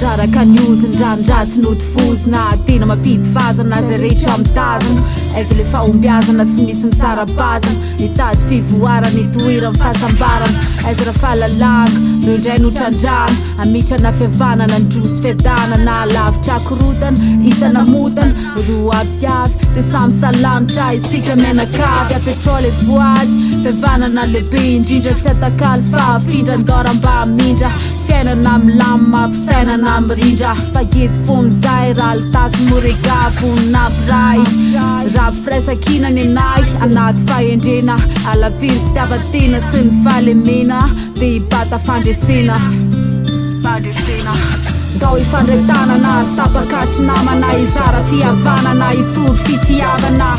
Raraka niozy ndrandrasy notifozina tena mampity vazana zay rehetra mitazana aiza le fahombiazana tsy misy misara-bazana nitady fivoarana itoera ny fahasambarana aiza raha fahalalana reo indray notrandrana amitrana fihavanana ndrosy fiadanana lavitra korotana isanamotana roa aviavy de samy salanitra isika menakavy apetrôly voady fihavanana lehibe indrindra tsy atakaly fa findran-dora mba amindra fiainana milama fisainana mirindra fagety fonizay raha litasy morega voninampiray raha firaisakina ny anay anaty fahendrena alaviry fitiavatena sy ny fahalemena de hibata fandresena ndao ifandretanana tapakasy namana izara fihavanana itory fitiavana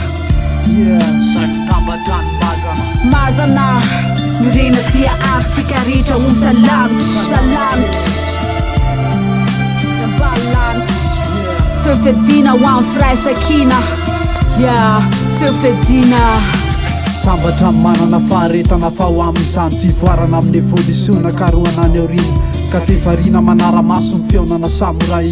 mazana mirena fia afika rehetra ho salamitra feufedina ho amin'ny firaisakina feufedina sambatra manana faharetana fa ho amin'izany fivoarana amin'ny evolisiona karoana ny aorina ka tevarina manara-maso ny feonana samoray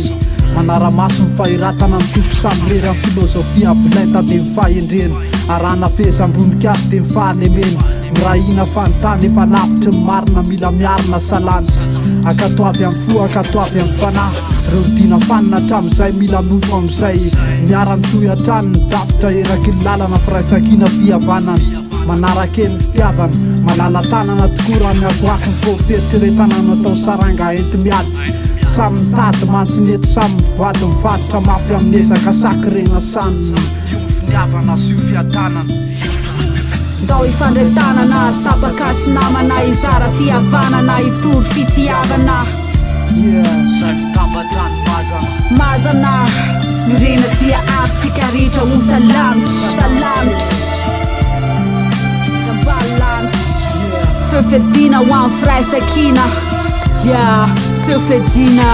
manara-maso ny fahiratana ny tompo samyrera ny filôzofia avolaita de mifahendrena arana fehezam-boninkazo de mifahalemena mirahina fanontany efa lavitra ny marina mila miarina salanitra akatoavy amin'ny fo akatoavy amin'ny fanahy reo dina fanina hatramin'izay mila nofo amin'izay miara-mitoy hatrany ny davitra eraky ny lalana firaisakina fihavanana manarakely fitiavana malala-tanana tokoa raha miakoaky ny foferitreretana natao saranga enti miady samy mitady mantsinety samy mivady mivadika mafy amin'ny ezaka sakirena sanina finiavana sy io fiatanana ndao ifandretanana tapakasy namana izara fihavanana itory fitiavana mazana mirena fia afika rehetra ho salamitra feufedina ho amin'ny firaisakina feufedina